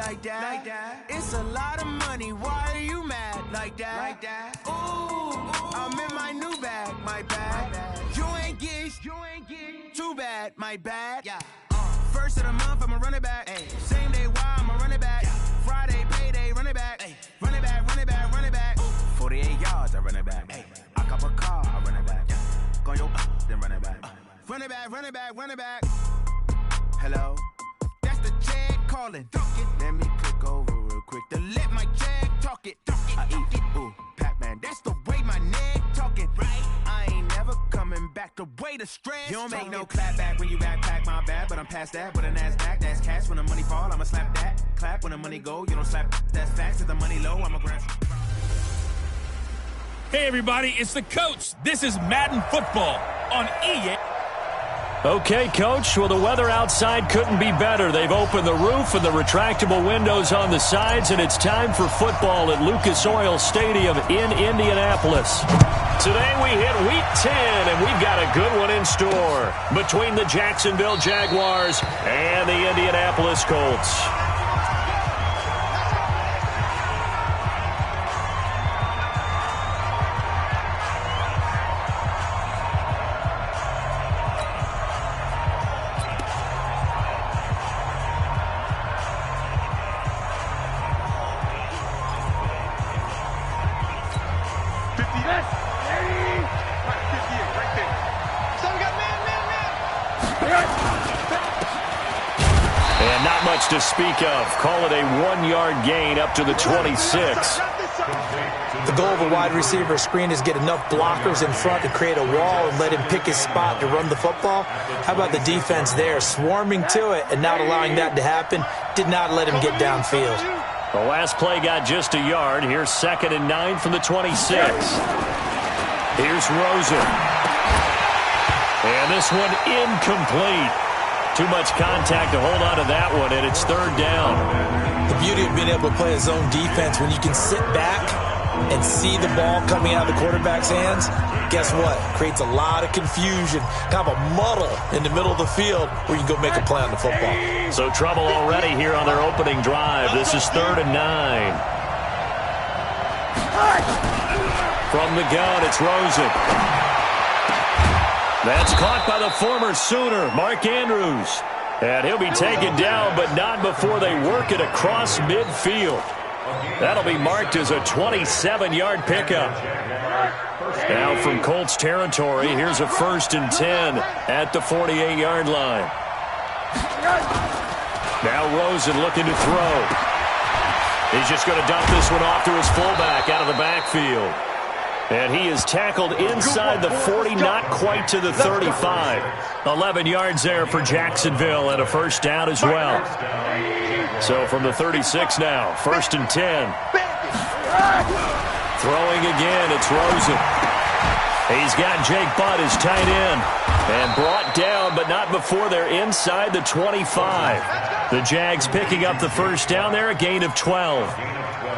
like that. It's a lot of money, why are you mad like that? Ooh, I'm in my new bag, my bad. You ain't get too bad, my bad. First of the month, I'ma run it back. Same day, why I'ma run it back. Friday, payday, run it back. Run it back, run it back, run it back. 48 yards, I run it back. I cop a car, I run it back. Go yo, then run it back. Run it back, run it back, run it back. Hello? That's the Jag calling. Let me click over real quick to let my Jag talk it. I eat it, ooh, Pac-Man. That's the way my neck talking. Right? I ain't never coming back the way the stress. You don't make no clap back when you backpack, my bad, but I'm past that. With a NASDAQ, that's cash. When the money fall, I'ma slap that. Clap when the money go, you don't slap. That's facts. If the money low, I'ma grab. Hey everybody, it's the Colts. This is Madden Football on EA. Okay, Coach. Well, the weather outside couldn't be better. They've opened the roof and the retractable windows on the sides, and it's time for football at Lucas Oil Stadium in Indianapolis. Today we hit Week 10, and we've got a good one in store between the Jacksonville Jaguars and the Indianapolis Colts. And not much to speak of. Call it a 1-yard gain up to the 26. The goal of a wide receiver screen is get enough blockers in front to create a wall and let him pick his spot to run the football. How about the defense there, swarming to it and not allowing that to happen? Did not let him get downfield. The last play got just a yard. Here's 2nd and 9 from the 26. Here's Rosen. And this one incomplete. Too much contact to hold on to that one, and it's 3rd down. The beauty of being able to play a zone defense, when you can sit back and see the ball coming out of the quarterback's hands, guess what? Creates a lot of confusion, kind of a muddle in the middle of the field where you can go make a play on the football. So trouble already here on their opening drive. This is 3rd and 9. From the gun, it's Rosen. That's caught by the former Sooner, Mark Andrews. And he'll be taken down, but not before they work it across midfield. That'll be marked as a 27-yard pickup. Now from Colts territory, here's a 1st and 10 at the 48-yard line. Now Rosen looking to throw. He's just going to dump this one off to his fullback out of the backfield. And he is tackled inside the 40, not quite to the 35. 11 yards there for Jacksonville and a 1st down as well. So from the 36 now, 1st and 10. Throwing again, it's Rosen. He's got Jake Butt as tight end. And brought down, but not before they're inside the 25. The Jags picking up the 1st down there, a gain of 12.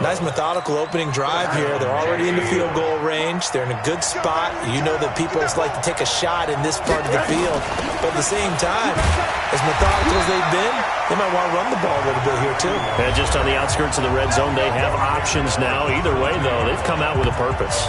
Nice methodical opening drive here. They're already in the field goal range. They're in a good spot. You know that people just like to take a shot in this part of the field. But at the same time, as methodical as they've been, they might want to run the ball a little bit here too. And just on the outskirts of the red zone, they have options now. Either way, though, they've come out with a purpose.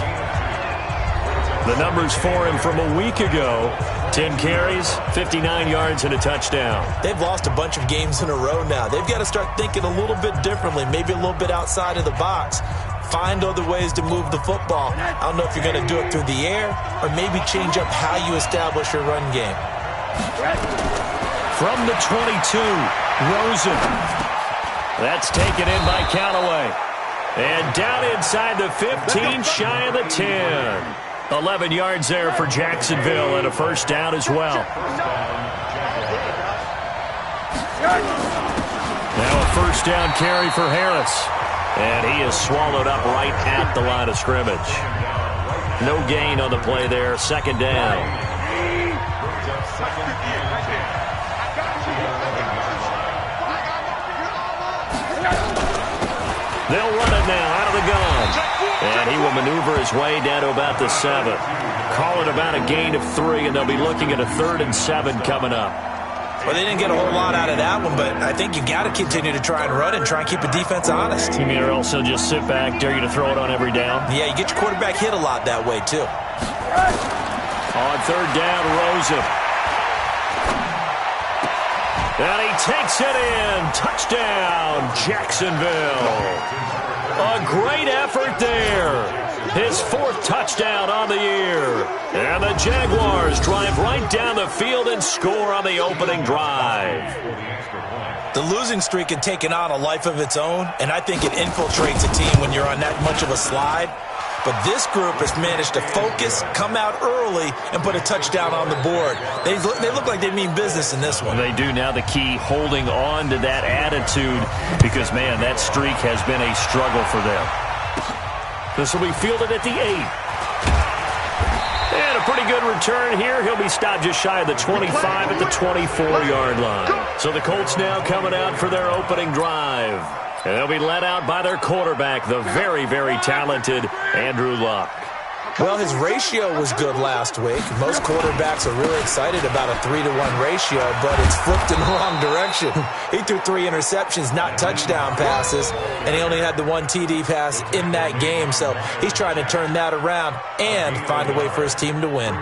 The numbers for him from a week ago: 10 carries, 59 yards, and a touchdown. They've lost a bunch of games in a row now. They've got to start thinking a little bit differently, maybe a little bit outside of the box. Find other ways to move the football. I don't know if you're going to do it through the air or maybe change up how you establish your run game. From the 22, Rosen. That's taken in by Callaway. And down inside the 15, shy of the 10. 11 yards there for Jacksonville and a 1st down as well. Now a 1st down carry for Harris. And he is swallowed up right at the line of scrimmage. No gain on the play there, 2nd down. They'll run it now out of the gun. And he will maneuver his way down to about the 7. Call it about a gain of 3, and they'll be looking at a 3rd and 7 coming up. Well, they didn't get a whole lot out of that one, but I think you got to continue to try and run and try and keep the defense honest. You mean or also just sit back, dare you to throw it on every down? Yeah, you get your quarterback hit a lot that way, too. On third down, Rosen. And he takes it in. Touchdown, Jacksonville. A great effort there. His fourth touchdown on the year. And the Jaguars drive right down the field and score on the opening drive. The losing streak had taken on a life of its own, and I think it infiltrates a team when you're on that much of a slide. But this group has managed to focus, come out early, and put a touchdown on the board. They look like they mean business in this one. They do. Now the key, holding on to that attitude, because, man, that streak has been a struggle for them. This will be fielded at the 8. And a pretty good return here. He'll be stopped just shy of the 25 at the 24-yard line. So the Colts now coming out for their opening drive. And they'll be led out by their quarterback, the very, very talented Andrew Luck. Well, his ratio was good last week. Most quarterbacks are really excited about a 3-to-1 ratio, but it's flipped in the wrong direction. He threw 3 interceptions, not touchdown passes, and he only had the 1 TD pass in that game. So he's trying to turn that around and find a way for his team to win.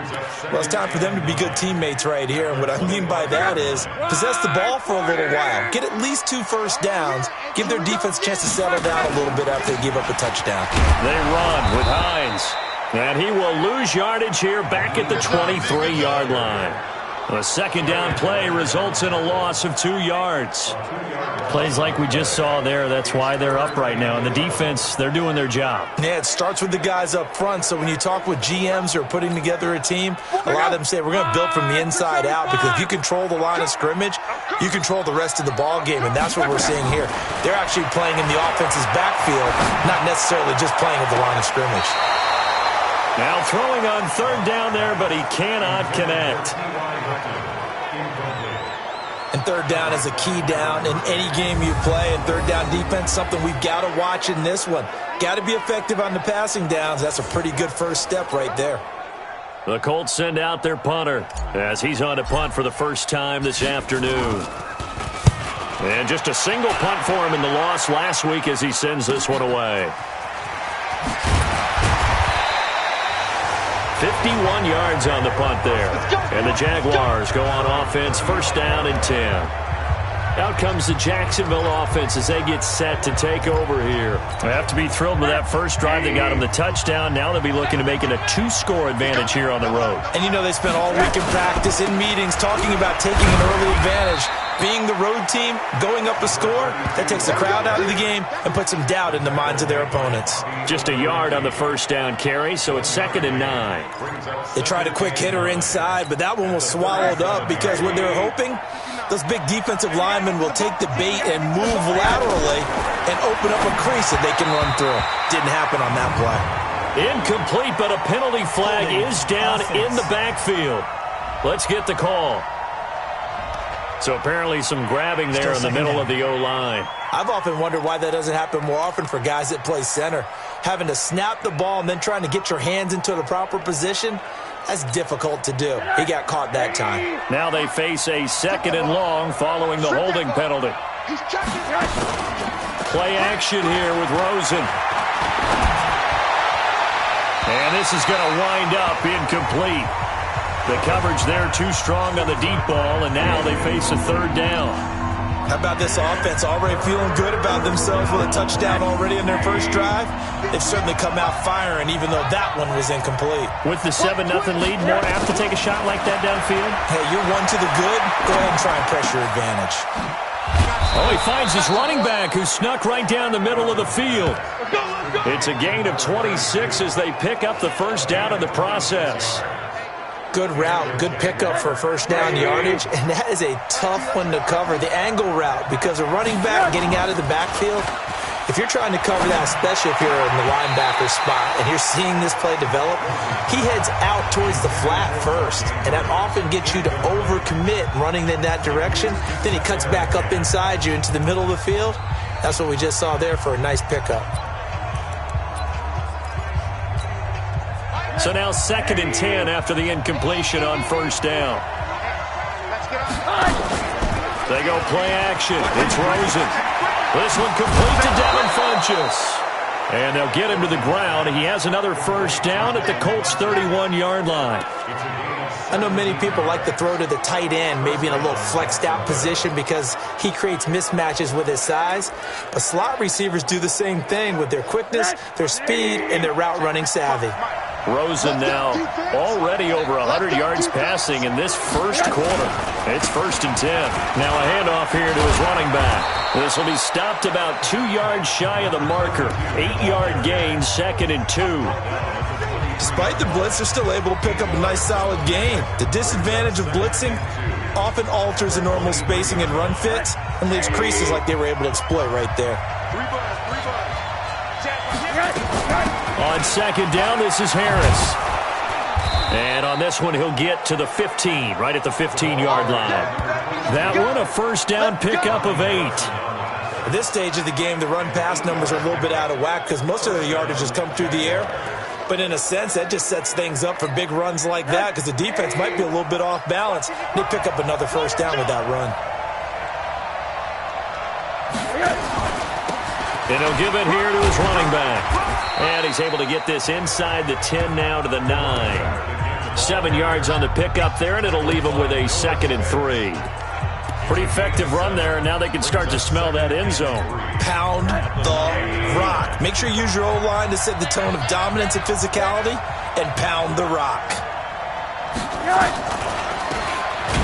Well, it's time for them to be good teammates right here, and what I mean by that is possess the ball for a little while, get at least 2 first downs, give their defense a chance to settle down a little bit after they give up a touchdown. They run with Hines. And he will lose yardage here back at the 23-yard line. A second down play results in a loss of 2 yards. Plays like we just saw there, that's why they're up right now. And the defense, they're doing their job. Yeah, it starts with the guys up front. So when you talk with GMs who are putting together a team, a lot of them say we're going to build from the inside out, because if you control the line of scrimmage, you control the rest of the ball game, and that's what we're seeing here. They're actually playing in the offense's backfield, not necessarily just playing at the line of scrimmage. Now throwing on third down there, but he cannot connect. And third down is a key down in any game you play, and third down defense, something we've got to watch in this one. Got to be effective on the passing downs. That's a pretty good first step right there. The Colts send out their punter as he's on to punt for the first time this afternoon. And just a single punt for him in the loss last week as he sends this one away. 51 yards on the punt there. And the Jaguars go on offense, first down and 10. Out comes the Jacksonville offense as they get set to take over here. They have to be thrilled with that first drive. They got them the touchdown. Now they'll be looking to make it a 2-score advantage here on the road. And you know they spent all week in practice, in meetings, talking about taking an early advantage. Being the road team, going up a score, that takes the crowd out of the game and puts some doubt in the minds of their opponents. Just a yard on the first down carry, so it's 2nd and 9. They tried a quick hitter inside, but that one was swallowed up because what they're hoping, those big defensive linemen will take the bait and move laterally and open up a crease that they can run through. Didn't happen on that play. Incomplete, but a penalty flag is down in the backfield. Let's get the call. So apparently some grabbing there in the middle of the O-line. I've often wondered why that doesn't happen more often for guys that play center. Having to snap the ball and then trying to get your hands into the proper position, that's difficult to do. He got caught that time. Now they face a 2nd and long following the holding penalty. Play action here with Rosen. And this is going to wind up incomplete. The coverage there too strong on the deep ball, and now they face a third down. How about this offense already feeling good about themselves with a touchdown already in their first drive? They've certainly come out firing, even though that one was incomplete. With the 7-0 lead, more apt to take a shot like that downfield? Hey, you're one to the good. Go ahead and try and press your advantage. Oh, he finds his running back who snuck right down the middle of the field. It's a gain of 26 as they pick up the first down in the process. Good route, good pickup for first down yardage, and that is a tough one to cover, the angle route, because a running back getting out of the backfield, if you're trying to cover that, especially if you're in the linebacker spot and you're seeing this play develop, he heads out towards the flat first, and that often gets you to overcommit running in that direction. Then he cuts back up inside you into the middle of the field. That's what we just saw there for a nice pickup. So now 2nd and 10 after the incompletion on first down. They go play action. It's Rosen. This one complete to Devin Funchess. And they'll get him to the ground. He has another first down at the Colts' 31-yard line. I know many people like to throw to the tight end, maybe in a little flexed out position because he creates mismatches with his size. But slot receivers do the same thing with their quickness, their speed, and their route running savvy. Rosen now already over 100 yards passing in this first quarter. It's 1st and 10. Now a handoff here to his running back. This will be stopped about 2 yards shy of the marker. 8-yard gain, 2nd and 2. Despite the blitz, they're still able to pick up a nice solid gain. The disadvantage of blitzing often alters the normal spacing and run fits and leaves creases like they were able to exploit right there. On 2nd down, this is Harris. And on this one, he'll get to the 15, right at the 15-yard line. That one, a first down pickup of 8. At this stage of the game, the run-pass numbers are a little bit out of whack because most of their yardage has come through the air. But in a sense, that just sets things up for big runs like that because the defense might be a little bit off balance. They pick up another first down with that run. And he'll give it here to his running back. And he's able to get this inside the 10 now to the 9. 7 yards on the pickup there, and it'll leave him with a 2nd and 3. Pretty effective run there, and now they can start to smell that end zone. Pound the rock. Make sure you use your O-line to set the tone of dominance and physicality, and pound the rock.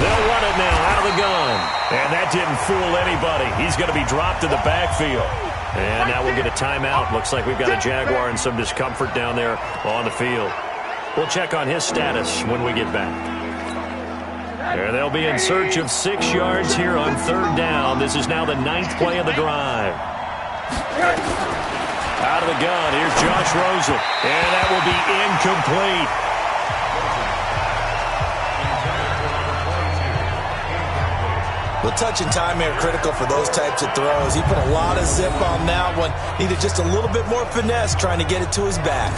They'll run it now out of the gun. And that didn't fool anybody. He's going to be dropped to the backfield. And now we'll get a timeout. Looks like we've got a Jaguar and some discomfort down there on the field. We'll check on his status when we get back. There they'll be in search of 6 yards here on 3rd down. This is now the 9th play of the drive. Out of the gun, here's Josh Rosen. And that will be incomplete. The touch and time are critical for those types of throws. He put a lot of zip on that one. Needed just a little bit more finesse trying to get it to his back.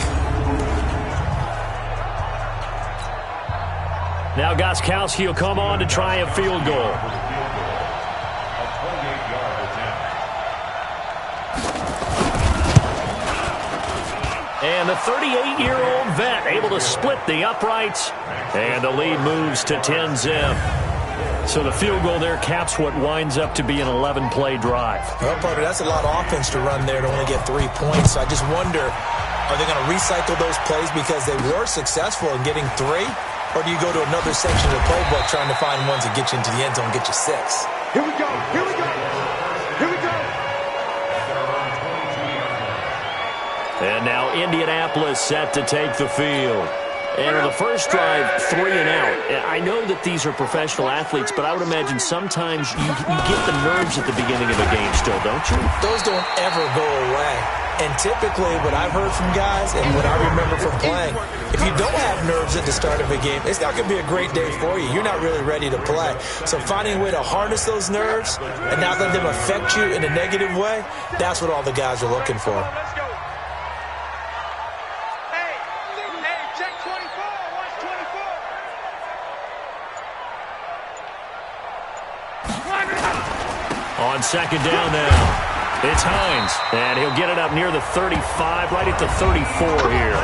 Now Gostkowski will come on to try a field goal. And the 38-year-old vet able to split the uprights. And the lead moves to 10-zip. So the field goal there caps what winds up to be an 11-play drive. Well, Parker, that's a lot of offense to run there to only get 3 points. So I just wonder, are they going to recycle those plays because they were successful in getting 3? Or do you go to another section of the playbook trying to find ones that get you into the end zone and get you 6? Here we go. Here we go. Here we go. And now Indianapolis set to take the field. And on the first drive, 3 and out. I know that these are professional athletes, but I would imagine sometimes you get the nerves at the beginning of a game still, don't you? Those don't ever go away. And typically what I've heard from guys and what I remember from playing, if you don't have nerves at the start of a game, it's not going to be a great day for you. You're not really ready to play. So finding a way to harness those nerves and not let them affect you in a negative way, that's what all the guys are looking for. On 2nd down now, it's Hines, and he'll get it up near the 35, right at the 34 here.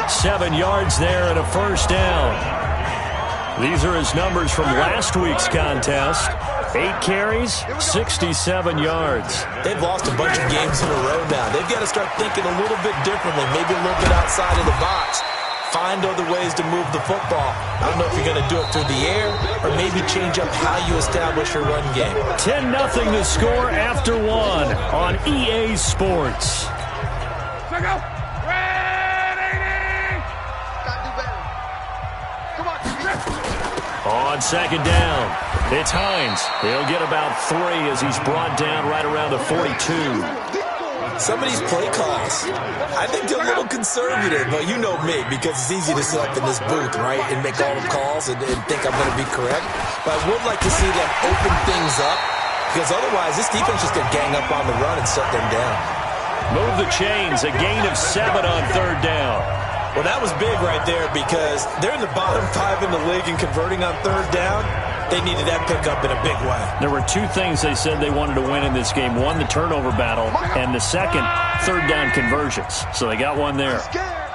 7 yards there and a first down. These are his numbers from last week's contest. 8 carries, 67 yards. They've lost a bunch of games in a row now. They've got to start thinking a little bit differently, maybe a little bit outside of the box. Find other ways to move the football. I don't know if you're going to do it through the air or maybe change up how you establish your run game. 10-0 to score after 1 on EA Sports. On 2nd down, it's Hines. He'll get about 3 as he's brought down right around the 42. Some of these play calls, I think they're a little conservative, but you know me, because it's easy to sit up in this booth, right, and make all the calls and think I'm going to be correct. But I would like to see them open things up, because otherwise this defense just going to gang up on the run and shut them down. Move the chains, a gain of 7 on 3rd down. Well, that was big right there because they're in the bottom 5 in the league in converting on 3rd down. They needed that pickup in a big way. There were two things they said they wanted to win in this game. One, the turnover battle, and the second, third down conversions. So they got one there.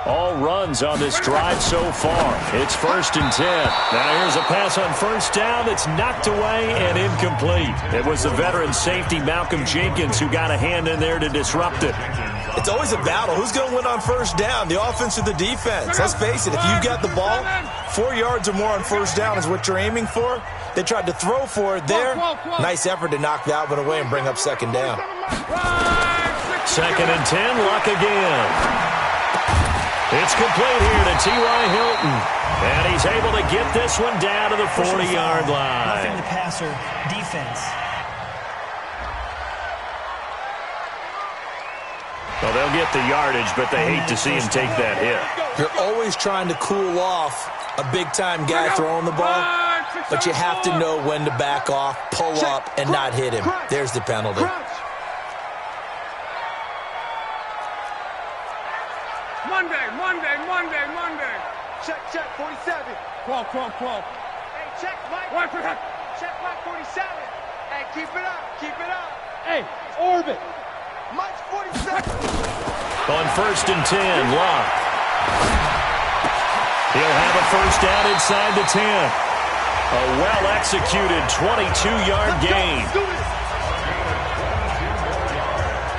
All runs on this drive so far. It's 1st and 10. Now here's a pass on first down that's knocked away and incomplete. It was the veteran safety Malcolm Jenkins who got a hand in there to disrupt it. It's always a battle. Who's going to win on first down, the offense or the defense? Let's face it, if you've got the ball, 4 yards or more on first down is what you're aiming for. They tried to throw for it there. Nice effort to knock that one away and bring up second down. 2nd and 10, Luck again. It's complete here to T.Y. Hilton. And he's able to get this one down to the 40-yard line. Nothing to passer defense. Well, they'll get the yardage, but they hate to see him take that hit. You're always trying to cool off a big-time guy throwing the ball, but you have to know when to back off, pull up, and not hit him. There's the penalty. Monday. Check, 47. 12. Hey, check, Mike. Check, Mike, 47. Hey, keep it up. Hey, orbit. Mike's 47. On 1st and 10, Luck. He'll have a first down inside the 10. A well-executed 22-yard gain.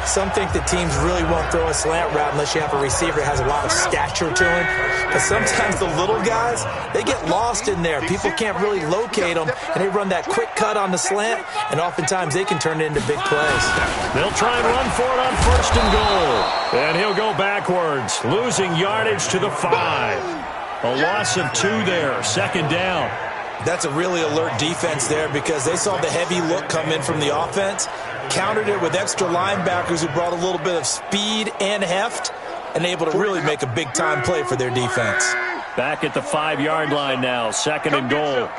Some think that teams really won't throw a slant route unless you have a receiver that has a lot of stature to him. But sometimes the little guys, they get lost in there. People can't really locate them, and they run that quick cut on the slant, and oftentimes they can turn it into big plays. They'll try and run for it on 1st and goal. And he'll go backwards, losing yardage to the 5. A loss of 2 there, 2nd down. That's a really alert defense there because they saw the heavy look come in from the offense, countered it with extra linebackers who brought a little bit of speed and heft, and able to really make a big-time play for their defense. Back at the 5-yard line now, 2nd and goal.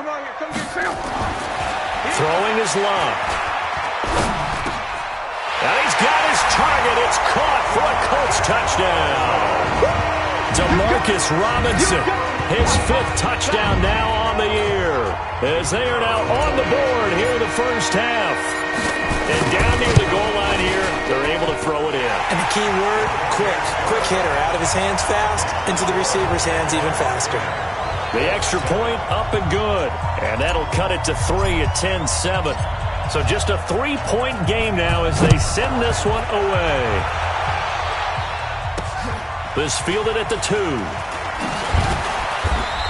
Throwing his Luck. And he's got his target. It's caught for a Colts touchdown. DeMarcus Robinson, his 5th touchdown now on the year, as they are now on the board here in the first half. And down near the goal line here, they're able to throw it in. And the key word, quick. Quick hitter, out of his hands fast, into the receiver's hands even faster. The extra point up and good, and that'll cut it to 3 at 10-7. So just a 3-point game now as they send this one away. This fielded at the 2.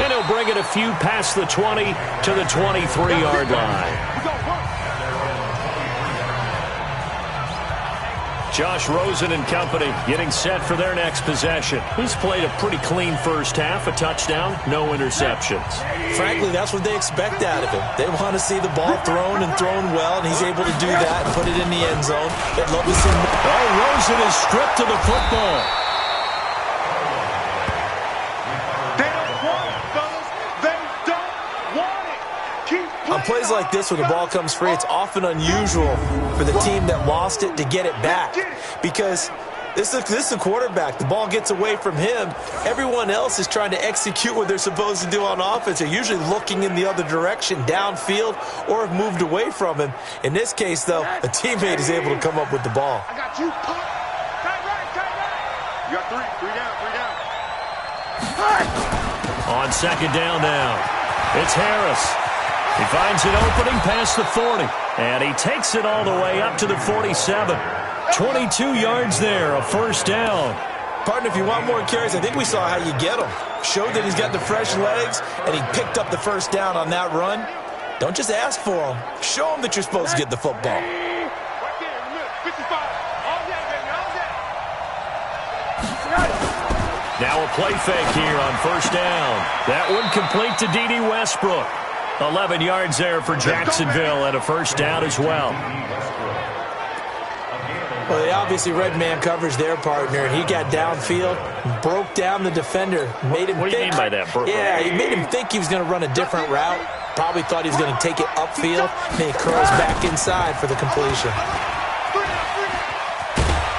And he'll bring it a few past the 20 to the 23-yard line. Josh Rosen and company getting set for their next possession. He's played a pretty clean first half, a touchdown, no interceptions. Frankly, that's what they expect out of him. They want to see the ball thrown and thrown well, and he's able to do that and put it in the end zone. They'd love to see more. Oh, Rosen is stripped of the football. On plays like this where the ball comes free, it's often unusual for the team that lost it to get it back because this is the quarterback. The ball gets away from him. Everyone else is trying to execute what they're supposed to do on offense. They're usually looking in the other direction, downfield, or have moved away from him. In this case, though, a teammate is able to come up with the ball. I got you. Tight right. You got 3 down. On 2nd down now, it's Harris. He finds an opening past the 40, and he takes it all the way up to the 47. 22 yards there, a first down. Partner, if you want more carries, I think we saw how you get them. Showed that he's got the fresh legs, and he picked up the first down on that run. Don't just ask for them. Show them that you're supposed to get the football. Now a play fake here on first down. That one complete to D.D. Westbrook. 11 yards there for Jacksonville and a first down as well. Well, they obviously read man coverage their partner, and he got downfield, broke down the defender, made him What do you mean by that, Brooke? Yeah, he made him think he was going to run a different route. Probably thought he was going to take it upfield, and then he curls back inside for the completion.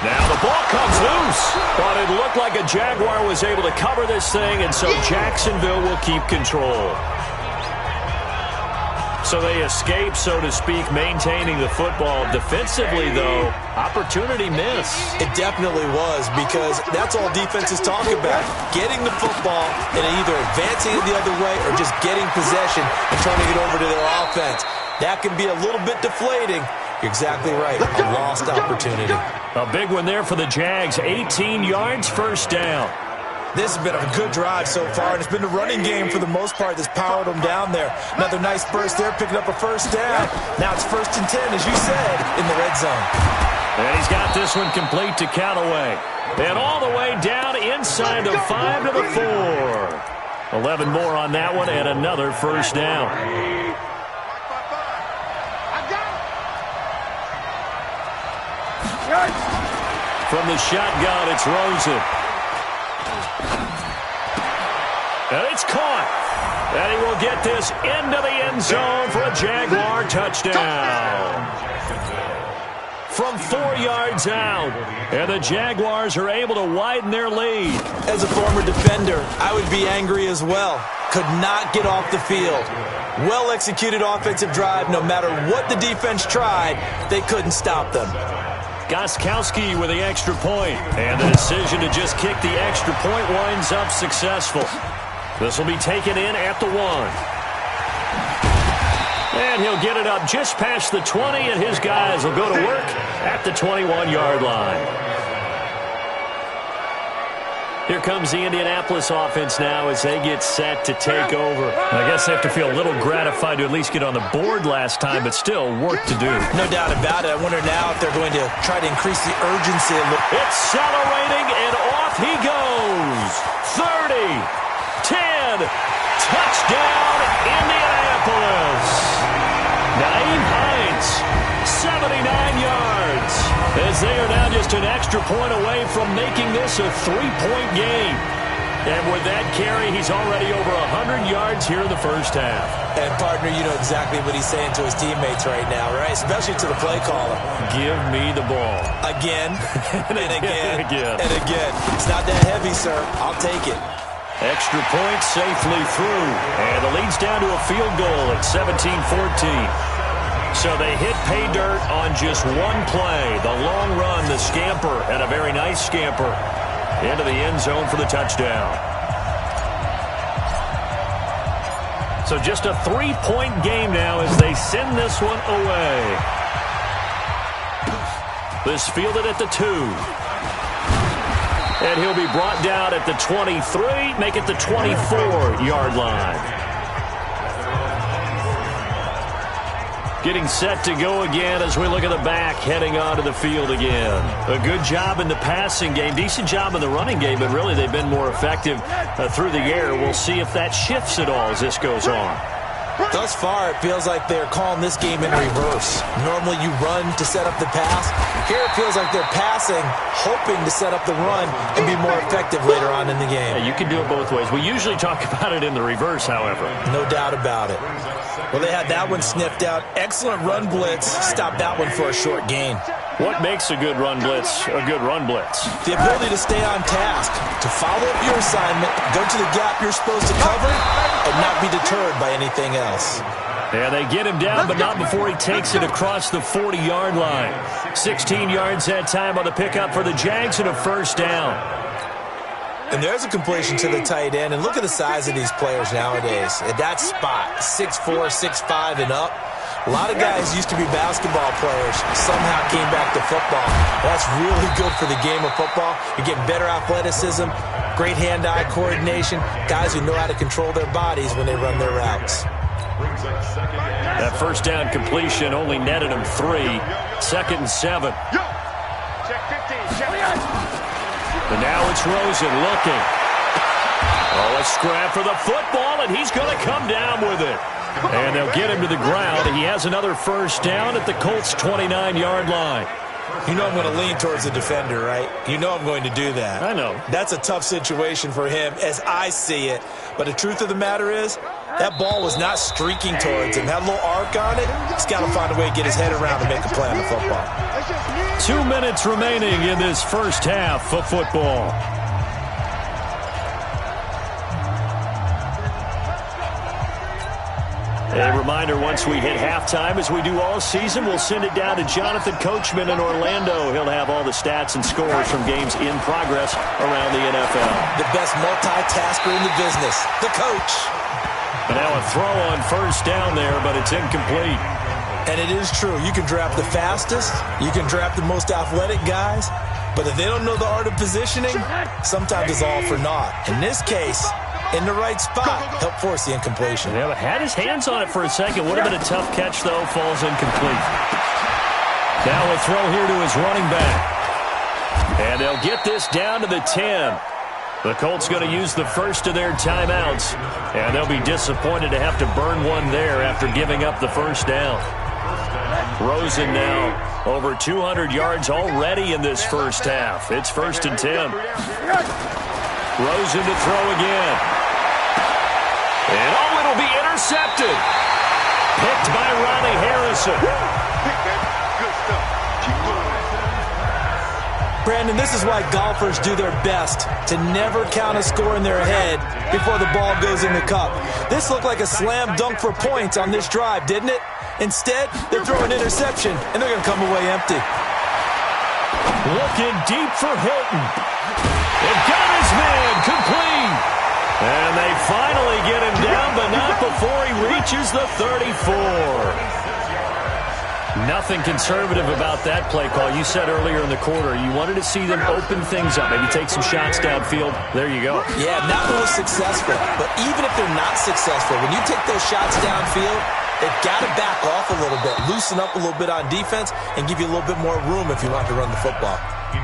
Now the ball comes loose, but it looked like a Jaguar was able to cover this thing, and so Jacksonville will keep control. So they escape, so to speak, maintaining the football. Defensively, though, opportunity miss. It definitely was, because that's all defenses talk about. Getting the football and either advancing it the other way or just getting possession and turning it over to their offense. That can be a little bit deflating. You're exactly right. A lost opportunity. A big one there for the Jags. 18 yards, first down. This has been a good drive so far, and it's been the running game for the most part that's powered them down there. Another nice burst there, picking up a first down. Now it's 1st and 10, as you said, in the red zone. And he's got this one complete to Callaway. And all the way down inside the 5 to the 4. 11 more on that one, and another first down. From the shotgun, it's Rosen. And it's caught. And he will get this into the end zone for a Jaguar touchdown. From 4 yards out. And the Jaguars are able to widen their lead. As a former defender, I would be angry as well. Could not get off the field. Well-executed offensive drive. No matter what the defense tried, they couldn't stop them. Gostkowski with the extra point. And the decision to just kick the extra point winds up successful. This will be taken in at the 1. And he'll get it up just past the 20, and his guys will go to work at the 21-yard line. Here comes the Indianapolis offense now as they get set to take over. I guess they have to feel a little gratified to at least get on the board last time, but still work to do. No doubt about it. I wonder now if they're going to try to increase the urgency a little. Accelerating, and off he goes. 30, 10, touchdown, Indianapolis. Naeem Hines, 79 yards, as they are now just an extra point away from making this a 3-point game. And with that carry, he's already over 100 yards here in the first half. And, partner, you know exactly what he's saying to his teammates right now, right? Especially to the play caller. Give me the ball. Again, and again, again. and again. It's not that heavy, sir. I'll take it. Extra point safely through. And the lead's down to a field goal at 17-14. So they hit pay dirt on just one play. The long run, the scamper, and a very nice scamper into the end zone for the touchdown. So just a 3-point game now as they send this one away. This fielded at the 2. And he'll be brought down at the 23, make it the 24-yard line. Getting set to go again as we look at the back, heading onto the field again. A good job in the passing game, decent job in the running game, but really they've been more effective through the air. We'll see if that shifts at all as this goes on. Thus far, it feels like they're calling this game in reverse. Normally you run to set up the pass. Here it feels like they're passing, hoping to set up the run and be more effective later on in the game. Yeah, you can do it both ways. We usually talk about it in the reverse, however. No doubt about it. Well, they had that one sniffed out. Excellent run blitz. Stopped that one for a short gain. What makes a good run blitz a good run blitz? The ability to stay on task, to follow up your assignment, go to the gap you're supposed to cover, and not be deterred by anything else. Yeah, they get him down, but not before he takes it across the 40-yard line. 16 yards that time on the pickup for the Jags and a first down. And there's a completion to the tight end. And look at the size of these players nowadays. At that spot, 6'4", 6'5", and up. A lot of guys used to be basketball players, somehow came back to football. That's really good for the game of football. You're getting better athleticism, great hand-eye coordination, guys who know how to control their bodies when they run their routes. That first down completion only netted him 3. 2nd and 7. And now it's Rosen looking. Oh, a scrap for the football, and he's going to come down with it. And they'll get him to the ground. He has another first down at the Colts' 29-yard line. You know I'm going to lean towards the defender, right? You know I'm going to do that. I know. That's a tough situation for him as I see it. But the truth of the matter is, that ball was not streaking towards him. Had a little arc on it. He's got to find a way to get his head around to make a play on the football. 2 minutes remaining in this first half of football. A reminder, once we hit halftime, as we do all season, we'll send it down to Jonathan Coachman in Orlando. He'll have all the stats and scores from games in progress around the NFL. The best multitasker in the business, the coach. And now a throw on first down there, but it's incomplete. And it is true. You can draft the fastest. You can draft the most athletic guys. But if they don't know the art of positioning, sometimes it's all for naught. In this case, in the right spot, help force the incompletion. Yeah, but had his hands on it for a second. Would have been a tough catch, though. Falls incomplete. Now a throw here to his running back. And they'll get this down to the 10. The Colts going to use the first of their timeouts. And they'll be disappointed to have to burn one there after giving up the first down. Rosen now over 200 yards already in this first half. It's 1st and 10. Rosen to throw again. And it'll be intercepted. Picked by Ronnie Harrison. Brandon, this is why golfers do their best to never count a score in their head before the ball goes in the cup. This looked like a slam dunk for points on this drive, didn't it? Instead, they're throwing interception, and they're going to come away empty. Looking deep for Hilton. It got his man complete. And they finally get him down, but not before he reaches the 34. Nothing conservative about that play call. You said earlier in the quarter you wanted to see them open things up, maybe take some shots downfield. There you go. Yeah, that one was successful. But even if they're not successful, when you take those shots downfield, they've got to back off a little bit, loosen up a little bit on defense, and give you a little bit more room if you want to run the football.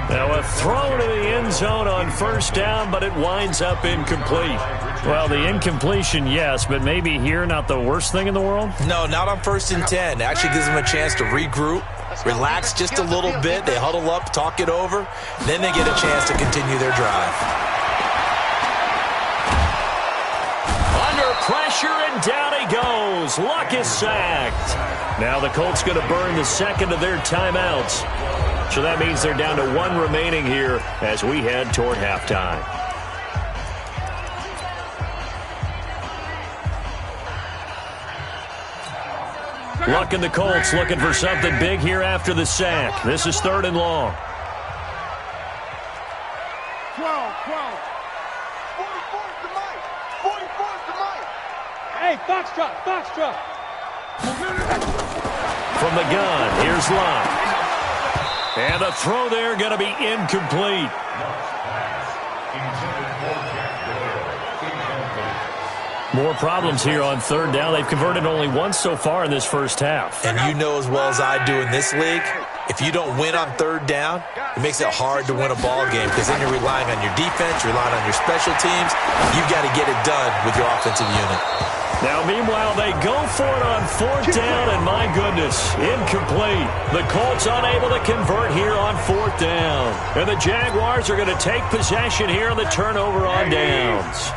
Now a throw to the end zone on first down, but it winds up incomplete. Well, the incompletion, yes, but maybe here not the worst thing in the world? No, not on 1st and 10. It actually gives them a chance to regroup, relax just a little bit. They huddle up, talk it over. Then they get a chance to continue their drive. Under pressure, and down he goes. Luck is sacked. Now the Colts going to burn the second of their timeouts. So that means they're down to one remaining here as we head toward halftime. Luck and the Colts looking for something big here after the sack. This is 3rd and long. 12. 44's the mic. 44's the mic. Hey, Foxtrot. From the gun, here's Luck. And the throw there going to be incomplete. More problems here on 3rd down. They've converted only once so far in this first half. And you know as well as I do in this league, if you don't win on 3rd down, it makes it hard to win a ball game because then you're relying on your defense, you're relying on your special teams. You've got to get it done with your offensive unit. Now, meanwhile, they go for it on 4th down, and my goodness, incomplete. The Colts unable to convert here on 4th down. And the Jaguars are going to take possession here on the turnover on downs.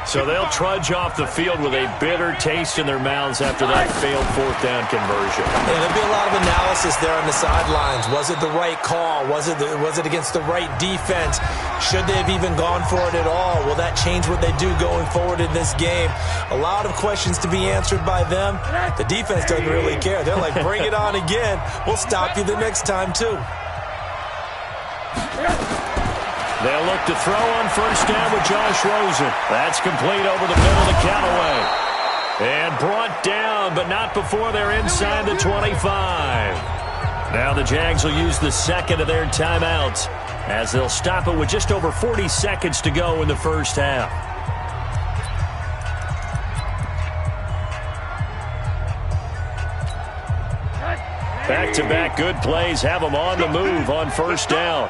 So they'll trudge off the field with a bitter taste in their mouths after that failed 4th down conversion. Yeah, there'll be a lot of analysis there on the sidelines. Was it the right call? Was it against the right defense? Should they have even gone for it at all? Will that change what they do going forward in this game? A lot of questions to be answered by them. The defense doesn't really care. They're like, bring it on again. We'll stop you the next time, too. They'll look to throw on 1st down with Josh Rosen. That's complete over the middle to Callaway. And brought down, but not before they're inside the 25. Now the Jags will use the second of their timeouts as they'll stop it with just over 40 seconds to go in the first half. Back-to-back good plays have them on the move on 1st down.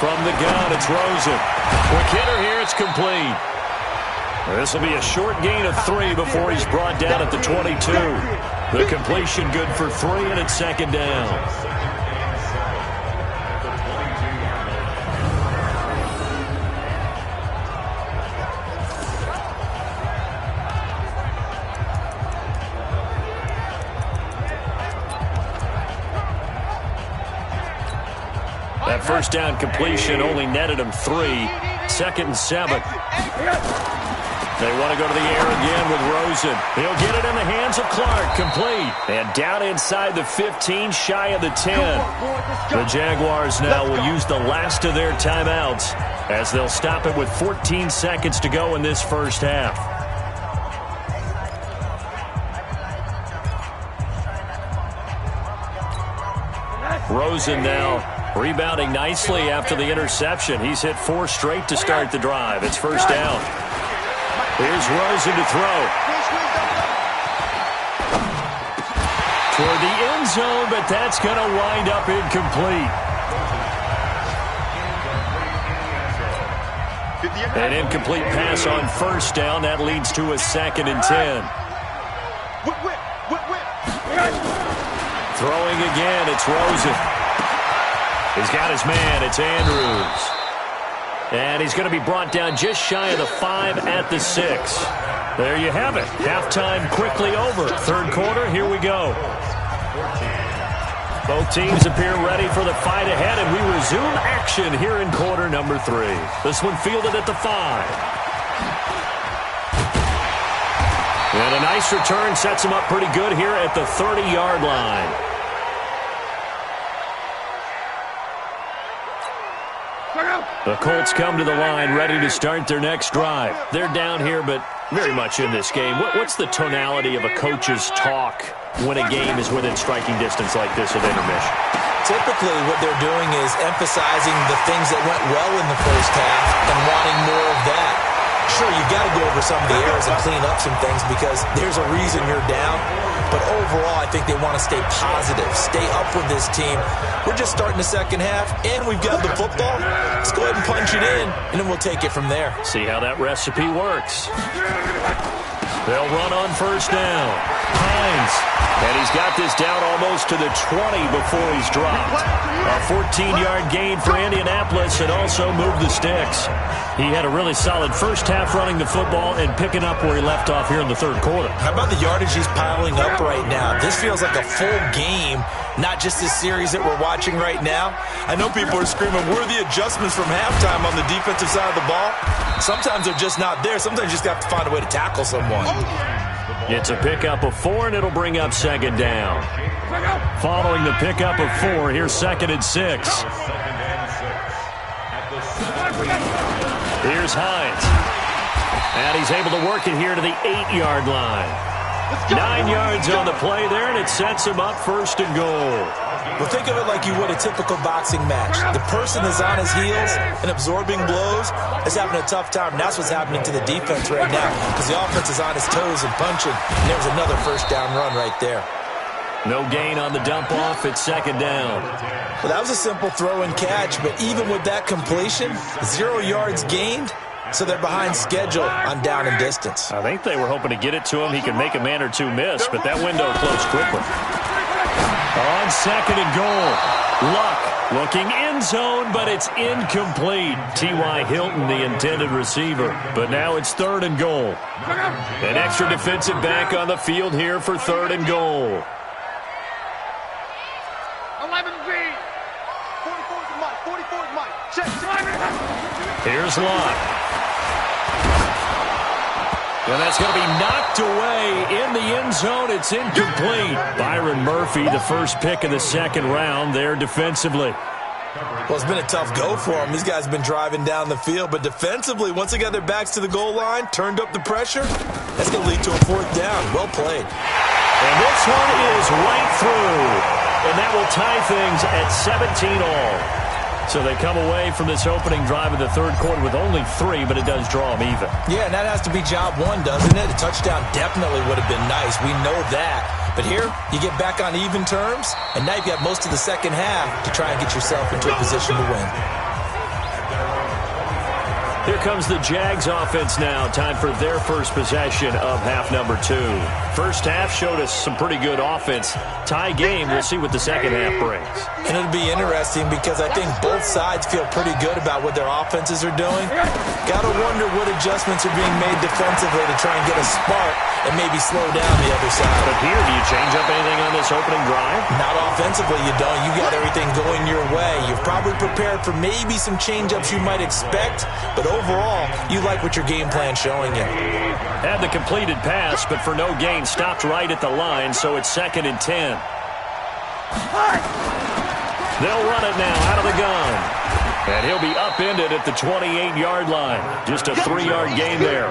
From the gun, it's Rosen. Quick hitter here, it's complete. This will be a short gain of 3 before he's brought down at the 22. The completion good for 3, and it's 2nd down. That 1st down completion only netted him 3. 2nd and 7. They want to go to the air again with Rosen. He'll get it in the hands of Clark. Complete. And down inside the 15, shy of the 10. The Jaguars now will use the last of their timeouts as they'll stop it with 14 seconds to go in this first half. Rosen now rebounding nicely after the interception. He's hit 4 straight to start the drive. It's first down. Here's Rosen to throw. Toward the end zone, but that's going to wind up incomplete. An incomplete pass on first down. That leads to a 2nd and 10. Throwing again, it's Rosen. He's got his man, it's Andrews. And he's going to be brought down just shy of the 5 at the 6. There you have it. Halftime quickly over. Third quarter, here we go. Both teams appear ready for the fight ahead, and we resume action here in quarter number 3. This one fielded at the 5. And a nice return sets him up pretty good here at the 30-yard line. The Colts come to the line ready to start their next drive. They're down here, but very much in this game. What's the tonality of a coach's talk when a game is within striking distance like this at intermission? Typically, what they're doing is emphasizing the things that went well in the first half and wanting more of that. Sure, you've got to go over some of the errors and clean up some things because there's a reason you're down. But overall, I think they want to stay positive, stay up with this team. We're just starting the second half, and we've got the football. Let's go ahead and punch it in, and then we'll take it from there. See how that recipe works. They'll run on first down. Hines. And he's got this down almost to the 20 before he's dropped. A 14-yard gain for Indianapolis and also moved the sticks. He had a really solid first half running the football and picking up where he left off here in the third quarter. How about the yardage he's piling up right now? This feels like a full game, not just this series that we're watching right now. I know people are screaming, where are the adjustments from halftime on the defensive side of the ball? Sometimes they're just not there. Sometimes you just have to find a way to tackle someone. It's a pickup of 4, and it'll bring up second down. Following the pickup of 4, here's 2nd and 6. Here's Hines. And he's able to work it here to the 8-yard line. 9 yards on the play there, and it sets him up first and goal. Well, think of it like you would a typical boxing match. The person is on his heels and absorbing blows is having a tough time. And that's what's happening to the defense right now because the offense is on his toes and punching. And there's another first down run right there. No gain on the dump off. It's second down. Well, that was a simple throw and catch, but even with that completion, 0 yards gained. So they're behind schedule on down and distance. I think they were hoping to get it to him. He could make a man or two miss, but that window closed quickly. On second and goal, Luck looking end zone, but it's incomplete. T.Y. Hilton, the intended receiver. But now it's third and goal. An extra defensive back on the field here for third and goal. 11B. 44's Mike. 44's Mike. Check. Here's Luck. And that's going to be knocked away in the end zone. It's incomplete. Byron Murphy, the first pick of the second round there defensively. Well, it's been a tough go for them. These guys have been driving down the field. But defensively, once they got their backs to the goal line, turned up the pressure, that's going to lead to a fourth down. Well played. And this one is right through. And that will tie things at 17 all. So they come away from this opening drive of the third quarter with only 3, but it does draw them even. Yeah, and that has to be job 1, doesn't it? A touchdown definitely would have been nice. We know that. But here, you get back on even terms, and now you've got most of the second half to try and get yourself into a position to win. Here comes the Jags offense now. Time for their first possession of half number 2. First half showed us some pretty good offense. Tie game, we'll see what the second half brings. And it'll be interesting because I think both sides feel pretty good about what their offenses are doing. Got to wonder what adjustments are being made defensively to try and get a spark and maybe slow down the other side. But here, do you change up anything on this this opening drive? Not offensively, you don't. You got everything going your way. You've probably prepared for maybe some change-ups you might expect, but overall, you like what your game plan's showing you. Had the completed pass, but for no gain, stopped right at the line, so it's 2nd and 10. They'll run it now out of the gun. And he'll be upended at the 28-yard line. Just a 3-yard gain there.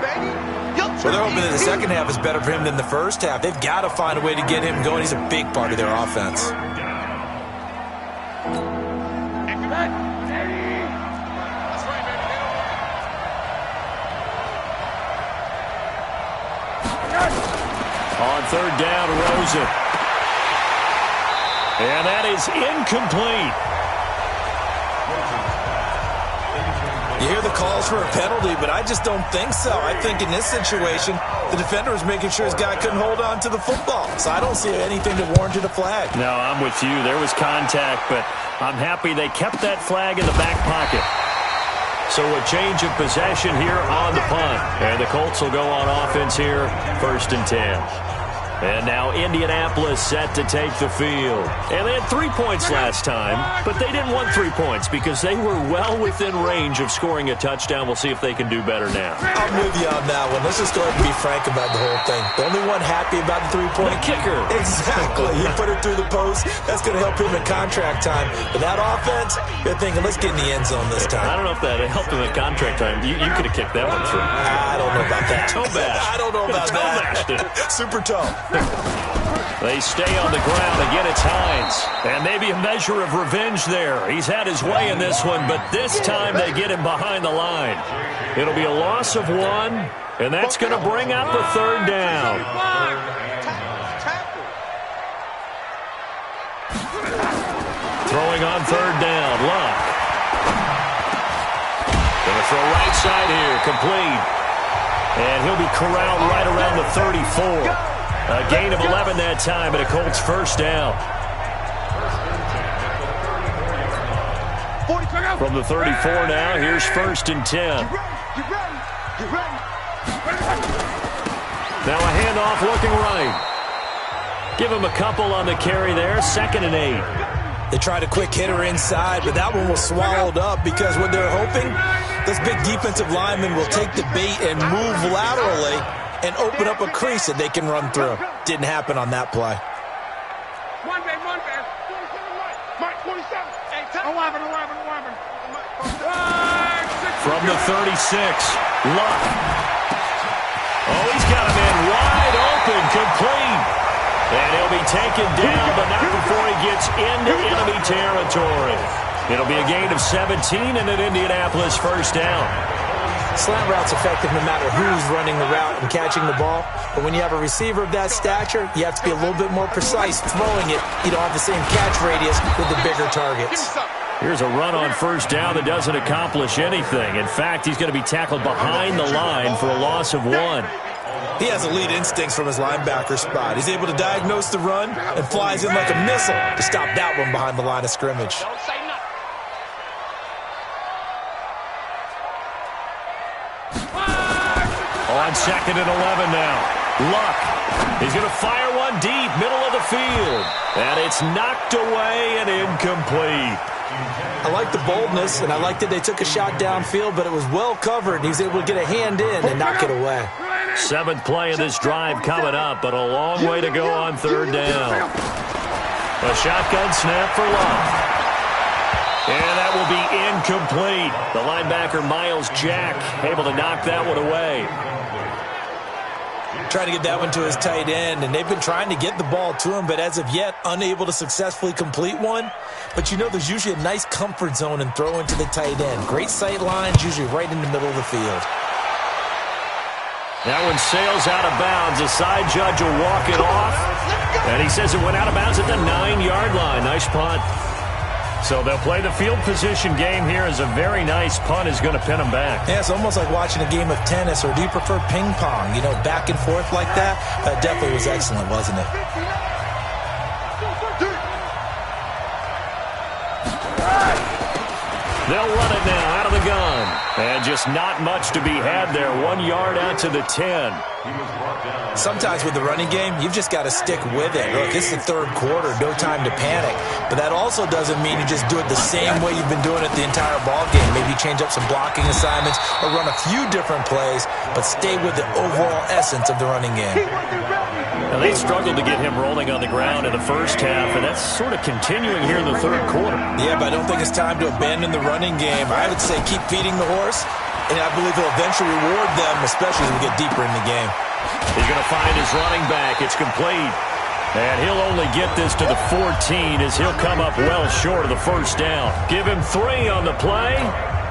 Well, they're hoping that the second half is better for him than the first half. They've got to find a way to get him going. He's a big part of their offense. On 3rd down, Rosen. And that is incomplete. You hear the calls for a penalty, but I just don't think so. I think in this situation, the defender was making sure his guy couldn't hold on to the football. So I don't see anything that warranted a flag. No, I'm with you. There was contact, but I'm happy they kept that flag in the back pocket. So a change of possession here on the punt. And the Colts will go on offense here, 1st and 10. And now Indianapolis set to take the field. And they had 3 points last time, but they didn't want 3 points because they were well within range of scoring a touchdown. We'll see if they can do better now. I'm with you on that one. Let's just go ahead and be frank about the whole thing. The only one happy about the 3-point kicker. Exactly. He put it through the post. That's going to help him in contract time. But that offense, they're thinking, let's get in the end zone this time. I don't know if that helped him at contract time. You could have kicked that one through. I don't know about that. Toe bash. I don't know about that. Super toe. They stay on the ground. Again, it's Hines. And maybe a measure of revenge there. He's had his way in this one, but this time they get him behind the line. It'll be a loss of 1, and that's going to bring up a 3rd down. Throwing on 3rd down, Luck. Going to throw right side here, complete. And he'll be corralled right around the 34. A gain of 11 that time, and a Colts 1st down. From the 34 now, here's 1st and 10. Now a handoff looking right. Give him a couple on the carry there, 2nd and 8. They tried a quick hitter inside, but that one was swallowed up because what they're hoping, this big defensive lineman will take the bait and move laterally and open up a crease that they can run through. Didn't happen on that play. One man. 47 Mike, 47. Hey, 11. From the 36, Luck. Oh, he's got a man wide open, complete. And he'll be taken down, but not before he gets into enemy territory. It'll be a gain of 17 and an Indianapolis 1st down. Slant route's effective no matter who's running the route and catching the ball. But when you have a receiver of that stature, you have to be a little bit more precise throwing it. You don't have the same catch radius with the bigger targets. Here's a run on 1st down that doesn't accomplish anything. In fact, he's going to be tackled behind the line for a loss of 1. He has elite instincts from his linebacker spot. He's able to diagnose the run and flies in like a missile to stop that one behind the line of scrimmage. Don't say nothing. On 2nd and 11 now. Luck. He's going to fire one deep, middle of the field. And it's knocked away and incomplete. I like the boldness, and I like that they took a shot downfield, but it was well covered. He was able to get a hand in and knock it away. 7th play of this drive coming up, but a long way to go on 3rd down. A shotgun snap for Luck. And that will be incomplete. The linebacker, Miles Jack, able to knock that one away. Trying to get that one to his tight end, and they've been trying to get the ball to him, but as of yet, unable to successfully complete one. But you know there's usually a nice comfort zone in throwing to the tight end. Great sight lines, usually right in the middle of the field. That one sails out of bounds. The side judge will walk it off. And he says it went out of bounds at the 9-yard line. Nice punt. So they'll play the field position game here as a very nice punt is going to pin them back. Yeah, it's almost like watching a game of tennis, or do you prefer ping pong? You know, back and forth like that? That definitely was excellent, wasn't it? They'll run it now out of the gun. And just not much to be had there. 1 yard out to the 10. Sometimes with the running game, you've just got to stick with it. Look, it's the third quarter, no time to panic. But that also doesn't mean you just do it the same way you've been doing it the entire ball game. Maybe change up some blocking assignments or run a few different plays, but stay with the overall essence of the running game. Now, they struggled to get him rolling on the ground in the first half, and that's sort of continuing here in the third quarter. Yeah, but I don't think it's time to abandon the running game. I would say keep feeding the horse, and I believe he'll eventually reward them, especially as we get deeper in the game. He's going to find his running back. It's complete. And he'll only get this to the 14 as he'll come up well short of the first down. Give him 3 on the play,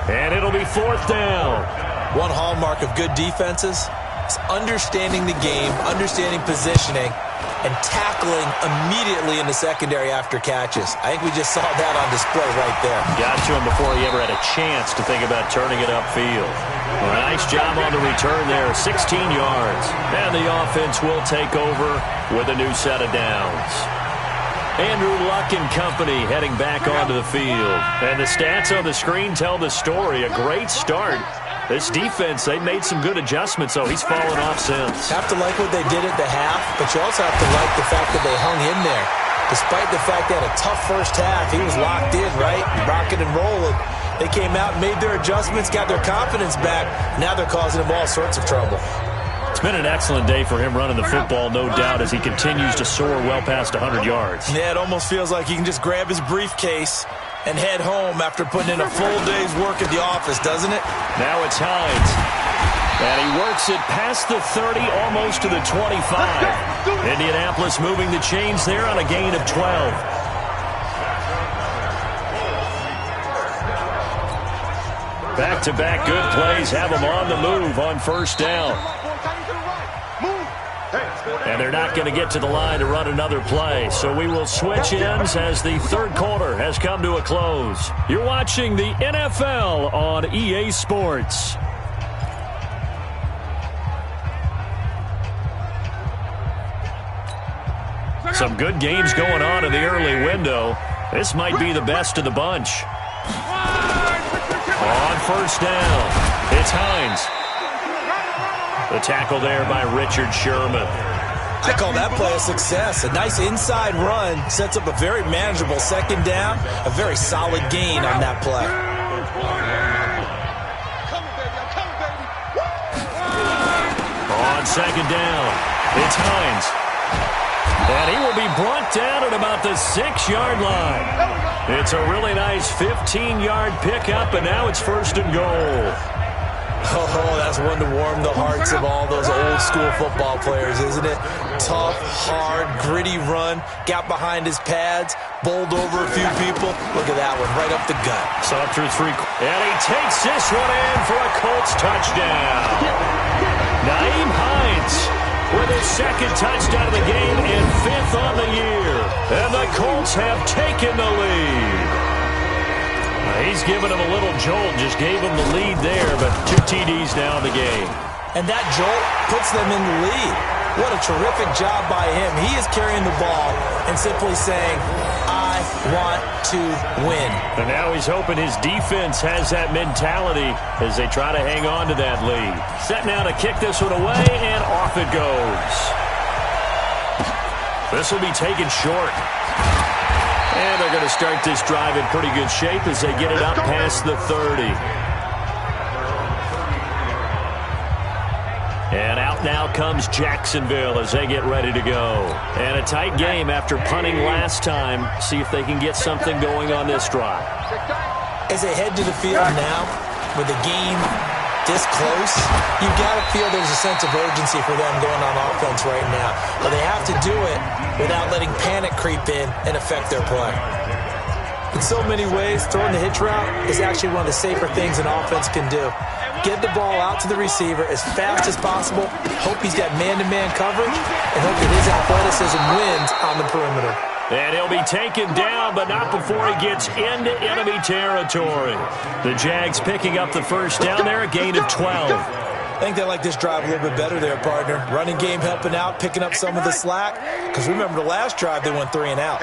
and it'll be 4th down. One hallmark of good defenses is understanding the game, understanding positioning, and tackling immediately in the secondary after catches. I think we just saw that on display right there. Got to him before he ever had a chance to think about turning it upfield. Well, nice job on the return there, 16 yards. And the offense will take over with a new set of downs. Andrew Luck and company heading back onto the field. And the stats on the screen tell the story. A great start. This defense, they made some good adjustments, so he's fallen off since. Have to like what they did at the half, but you also have to like the fact that they hung in there. Despite the fact they had a tough first half, he was locked in, right? Rocking and rolling. They came out, made their adjustments, got their confidence back. Now they're causing him all sorts of trouble. It's been an excellent day for him running the football, no doubt, as he continues to soar well past 100 yards. Yeah, it almost feels like he can just grab his briefcase and head home after putting in a full day's work at the office, doesn't it? Now it's Hines. And he works it past the 30, almost to the 25. Indianapolis moving the chains there on a gain of 12. Back-to-back good plays have them on the move on first down. And they're not going to get to the line to run another play. So we will switch ends as the third quarter has come to a close. You're watching the NFL on EA Sports. Some good games going on in the early window. This might be the best of the bunch. On first down, it's Hines. The tackle there by Richard Sherman. I call that play a success. A nice inside run sets up a very manageable second down. A very solid gain on that play. On second down, it's Hines. And he will be brought down at about the 6-yard line. It's a really nice 15-yard pickup, and now it's 1st and goal. Oh, that's one to warm the hearts of all those old-school football players, isn't it? Tough, hard, gritty run. Got behind his pads, bowled over a few people. Look at that one, right up the gut. So up through 3. And he takes this one in for a Colts touchdown. Nyheim Hines with his 2nd touchdown of the game and 5th on the year. And the Colts have taken the lead. He's given him a little jolt, just gave him the lead there, but 2 TDs now in the game. And that jolt puts them in the lead. What a terrific job by him. He is carrying the ball and simply saying, I want to win. And now he's hoping his defense has that mentality as they try to hang on to that lead. Set now to kick this one away, and off it goes. This will be taken short. And they're going to start this drive in pretty good shape as they get it up past the 30. And out now comes Jacksonville as they get ready to go. And a tight game after punting last time. See if they can get something going on this drive. As they head to the field now, with the game this close, you've got to feel there's a sense of urgency for them going on offense right now. But they have to do it without letting panic creep in and affect their play. In so many ways, throwing the hitch route is actually one of the safer things an offense can do. Get the ball out to the receiver as fast as possible, hope he's got man-to-man coverage, and hope that his athleticism wins on the perimeter. And he'll be taken down, but not before he gets into enemy territory. The Jags picking up the first down there, a gain of 12. I think they like this drive a little bit better there, partner. Running game helping out, picking up some of the slack. Because remember the last drive, they went 3 and out.